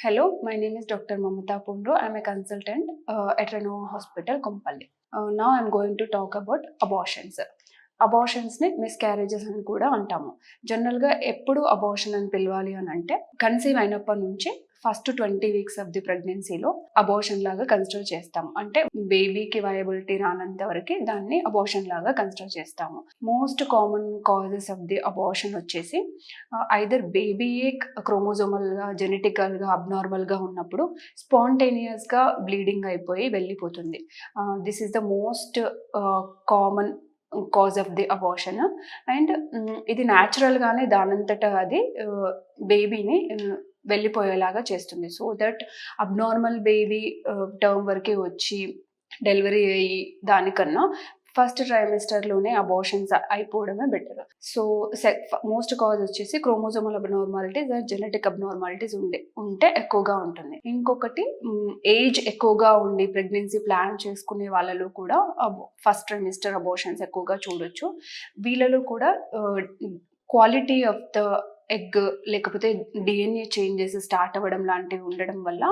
Hello, my name is Dr. Mamata Pundru. I'm a consultant at Renova Hospital, Kompally. Now I'm going to talk about abortions. అబార్షన్స్ని miscarriages అని కూడా అంటాము. జనరల్గా ఎప్పుడు abortion అని పిలవాలి అని అంటే కన్సీవ్ అయినప్పటి నుంచి ఫస్ట్ 20 వీక్స్ ఆఫ్ ది ప్రెగ్నెన్సీలో అబార్షన్ లాగా కన్సిడర్ చేస్తాము. అంటే బేబీకి వయబిలిటీ రానంత వరకు దాన్ని అబార్షన్ లాగా కన్సిడర్ చేస్తాము. Most common causes of the abortion వచ్చేసి ఐదర్ బేబీయే క్రోమోజోమల్గా జెనెటికల్గా అబ్నార్మల్గా ఉన్నప్పుడు స్పాంటేనియస్గా బ్లీడింగ్ అయిపోయి వెళ్ళిపోతుంది. This is the most common cause of the abortion. And ఇది న్యాచురల్గానే దానంతటా అది బేబీని వెళ్ళిపోయేలాగా చేస్తుంది. So that abnormal baby term వరకే వచ్చి డెలివరీ అయ్యి దానికన్నా ఫస్ట్ ట్రైమిస్టర్లోనే అబార్షన్స్ అయిపోవడమే బెటర్. సో మోస్ట్ కాజ్ వచ్చేసి chromosomal abnormalities or genetic abnormalities ఉంటే ఎక్కువగా ఉంటుంది. ఇంకొకటి ఏజ్ ఎక్కువగా ఉండి ప్రెగ్నెన్సీ ప్లాన్ చేసుకునే వాళ్ళలో కూడా ఫస్ట్ ట్రైమిస్టర్ అబార్షన్స్ ఎక్కువగా చూడొచ్చు. వీళ్ళలో కూడా క్వాలిటీ ఆఫ్ ద ఎగ్ లేకపోతే డిఎన్ఏ చేంజెస్ స్టార్ట్ అవ్వడం లాంటివి ఉండడం వల్ల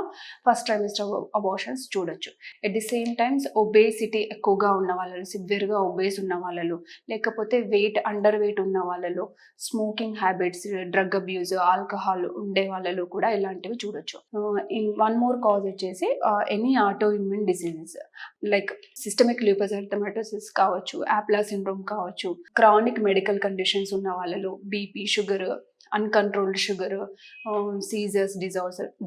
ఫస్ట్ ట్రైమిస్టర్ అబార్షన్స్ చూడొచ్చు. At the same times obesity ఎక్కువగా ఉన్న వాళ్ళలో, సివియర్గా ఒబేస్ ఉన్న వాళ్ళలో, లేకపోతే అండర్ వెయిట్ ఉన్న వాళ్ళలో, smoking habits, drug abuse, alcohol ఉండే వాళ్ళలో కూడా ఇలాంటివి చూడొచ్చు. వన్ మోర్ కాజ్ వచ్చేసి any auto immune diseases like systemic lupus erythematosus కావచ్చు, ఆప్లా సిండ్రోమ్ కావచ్చు, క్రానిక్ మెడికల్ కండిషన్స్ ఉన్న వాళ్ళలో BP, sugar, uncontrolled sugar, seizures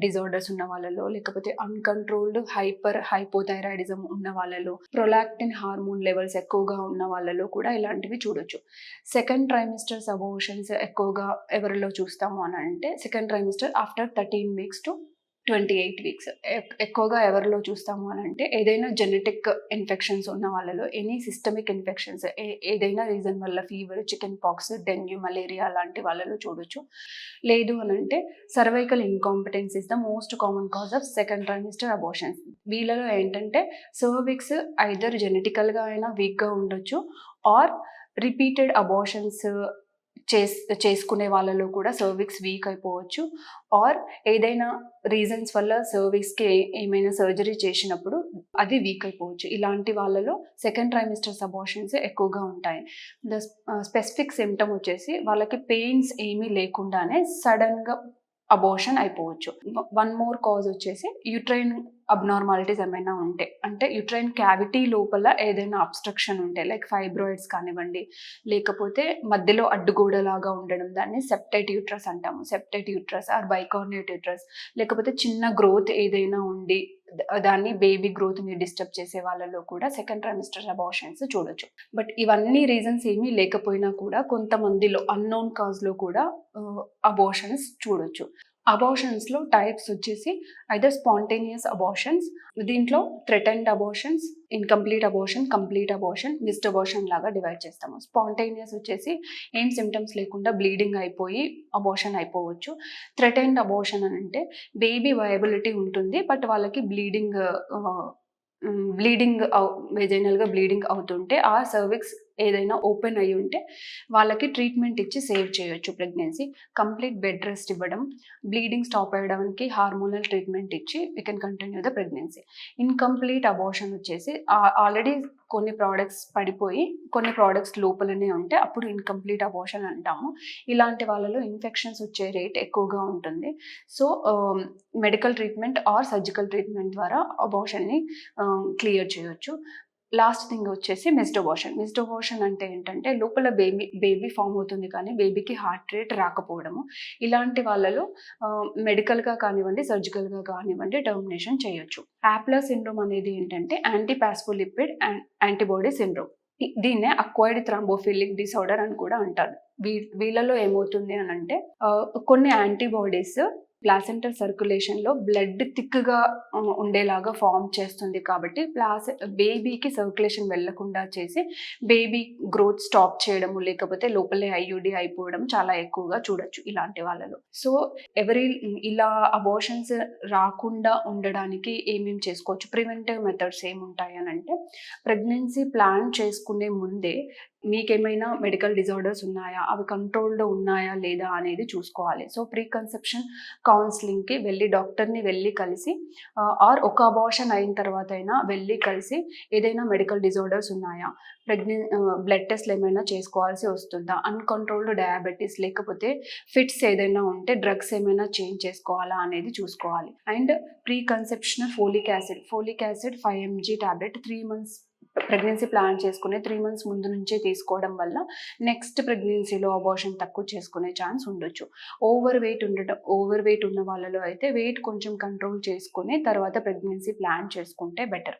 disorders ఉన్న వాళ్ళలో, లేకపోతే అన్కంట్రోల్డ్ హైపోథైరాయిడిజం ఉన్న వాళ్ళలో, ప్రొలాక్టిన్ హార్మోన్ లెవెల్స్ ఎక్కువగా ఉన్న వాళ్ళలో కూడా ఇలాంటివి చూడొచ్చు. సెకండ్ ట్రైమిస్టర్స్ అబార్షన్స్ ఎక్కువగా ఎవరిలో చూస్తాము అని అంటే second trimester after 13 weeks to 28 weeks ఎక్కువగా ఎవరిలో చూస్తాము అని అంటే ఏదైనా జెనెటిక్ ఇన్ఫెక్షన్స్ ఉన్న వాళ్ళలో, ఎనీ సిస్టమిక్ ఇన్ఫెక్షన్స్ ఏదైనా రీజన్ వల్ల fever, chicken pox, dengue, malaria లాంటి వాళ్ళలో చూడొచ్చు. లేదు అని అంటే cervical incompetence is the most common cause of second trimester abortions. వీళ్ళలో ఏంటంటే సర్విక్స్ ఐదర్ జెనెటికల్గా అయినా వీక్గా ఉండొచ్చు ఆర్ రిపీటెడ్ అబార్షన్స్ చేసుకునే వాళ్ళలో కూడా సర్విక్స్ వీక్ అయిపోవచ్చు. ఆర్ ఏదైనా రీజన్స్ వల్ల సర్విక్స్కి ఏమైనా సర్జరీ చేసినప్పుడు అది వీక్ అయిపోవచ్చు. ఇలాంటి వాళ్ళలో సెకండ్ ట్రైమిస్టర్స్ అబార్షన్స్ ఎక్కువగా ఉంటాయి. ద స్పెసిఫిక్ సిమ్టమ్ వచ్చేసి వాళ్ళకి పెయిన్స్ ఏమీ లేకుండానే సడన్గా అబార్షన్ అయిపోవచ్చు. వన్ మోర్ కాజ్ వచ్చేసి యూట్రైన్ అబ్నార్మాలిటీస్ ఏమైనా ఉంటే, అంటే యూట్రైన్ క్యావిటీ లోపల ఏదైనా అబ్స్ట్రక్షన్ ఉంటే లైక్ ఫైబ్రాయిడ్స్ కానివ్వండి, లేకపోతే మధ్యలో అడ్డుగోడలాగా ఉండడం, దాన్ని సెప్టైట్ యూట్రస్ అంటాము. సెప్టైట్ యూట్రస్ ఆర్ బైకార్నేట్ యూట్రస్, లేకపోతే చిన్న గ్రోత్ ఏదైనా ఉండి దాన్ని బేబీ గ్రోత్ని డిస్టర్బ్ చేసే వాళ్ళలో కూడా సెకండ్ ట్రైమిస్టర్ అబార్షన్స్ చూడొచ్చు. బట్ ఇవన్నీ రీజన్స్ ఏమీ లేకపోయినా కూడా కొంతమందిలో అన్నోన్ కాజ్లో కూడా అబార్షన్స్ చూడొచ్చు. అబార్షన్స్లో టైప్స్ వచ్చేసి ఐదర్ స్పాంటేనియస్ అబార్షన్స్, దీంట్లో threatened abortions, incomplete abortion, complete abortion, missed abortion లాగా డివైడ్ చేస్తాము. స్పాంటేనియస్ వచ్చేసి ఏం సిమ్టమ్స్ లేకుండా బ్లీడింగ్ అయిపోయి అబార్షన్ అయిపోవచ్చు. థ్రెటన్డ్ అబార్షన్ అని అంటే బేబీ వయబిలిటీ ఉంటుంది బట్ వాళ్ళకి బ్లీడింగ్ వెజైనల్గా బ్లీడింగ్ అవుతుంటే ఆ సర్విక్స్ ఏదైనా ఓపెన్ అయ్యి ఉంటే వాళ్ళకి ట్రీట్మెంట్ ఇచ్చి సేవ్ చేయొచ్చు ప్రెగ్నెన్సీ. కంప్లీట్ బెడ్ రెస్ట్ ఇవ్వడం, బ్లీడింగ్ స్టాప్ అయ్యడానికి హార్మోనల్ ట్రీట్మెంట్ ఇచ్చి we can continue the pregnancy. Incomplete abortion వచ్చేసి ఆల్రెడీ కొన్ని ప్రోడక్ట్స్ పడిపోయి కొన్ని ప్రోడక్ట్స్ లోపలనే ఉంటే అప్పుడు ఇన్కంప్లీట్ అబార్షన్ అంటాము. ఇలాంటి వాళ్ళలో ఇన్ఫెక్షన్స్ వచ్చే రేట్ ఎక్కువగా ఉంటుంది. So medical treatment are surgical treatment ద్వారా అబార్షన్ని క్లియర్ చేయొచ్చు. లాస్ట్ థింగ్ వచ్చేసి మిస్డ్ అబార్షన్. మిస్డ్ అబార్షన్ అంటే ఏంటంటే లోపల బేబీ ఫామ్ అవుతుంది కానీ బేబీకి హార్ట్ రేట్ రాకపోవడము. ఇలాంటి వాళ్ళలో మెడికల్గా కానివ్వండి, సర్జికల్గా కానివ్వండి టర్మినేషన్ చేయొచ్చు. ఆప్లా సిండ్రోమ్ అనేది ఏంటంటే యాంటీపాస్ఫోలిపిడ్ యాంటీబాడీ సిండ్రోమ్. దీన్నే అక్వైర్డ్ థ్రాంబోఫిలిక్ డిసార్డర్ అని కూడా అంటారు. వీళ్ళలో ఏమవుతుంది అని అంటే కొన్ని యాంటీబాడీస్ ప్లాసెంటల్ సర్క్యులేషన్లో బ్లడ్ థిక్గా ఉండేలాగా ఫామ్ చేస్తుంది కాబట్టి బేబీకి సర్క్యులేషన్ వెళ్లకుండా చేసి బేబీ గ్రోత్ స్టాప్ చేయడము, లేకపోతే లోపలే ఐయుడి అయిపోవడం చాలా ఎక్కువగా చూడొచ్చు ఇలాంటి వాళ్ళలో. సో ఇలా అబార్షన్స్ రాకుండా ఉండడానికి ఏమేమి చేసుకోవచ్చు, ప్రివెంటివ్ మెథడ్స్ ఏముంటాయి అని అంటే ప్రెగ్నెన్సీ ప్లాన్ చేసుకునే ముందే మీకేమైనా మెడికల్ డిజార్డర్స్ ఉన్నాయా? అవి కంట్రోల్‌లో ఉన్నాయా? లేదా? అనేది చూసుకోవాలి. సో, ప్రీ కన్సెప్షన్ కౌన్సెలింగ్‌కి వెళ్లి డాక్టర్‌ని వెళ్లి కలిసి ఆర్ ఒక అబార్షన్ అయిన తర్వాతైనా వెళ్లి కలిసి ఏదైనా మెడికల్ డిజార్డర్స్ ఉన్నాయా? బ్లడ్ టెస్ట్‌లు ఏమైనా చేసుకోవాల్సి వస్తుందా? అన్‌కంట్రోల్డ్ డయాబెటిస్ లేకపోతే ఫిట్స్ ఏదైనా ఉంటే డ్రగ్స్ ఏమైనా చేంజ్ చేసుకోవాలా? అనేది చూసుకోవాలి. And pre conceptional folic acid 5 MG tablet 3 months pregnancy plan చేసుకునే 3 మంత్స్ ముందు నుంచే తీసుకోవడం వల్ల నెక్స్ట్ ప్రెగ్నెన్సీలో అబార్షన్ తక్కువ చేసుకునే ఛాన్స్ ఉండొచ్చు. ఓవర్ వెయిట్ ఉన్న వాళ్ళలో అయితే వెయిట్ కొంచెం కంట్రోల్ చేసుకొని తర్వాత ప్రెగ్నెన్సీ ప్లాన్ చేసుకుంటే బెటర్.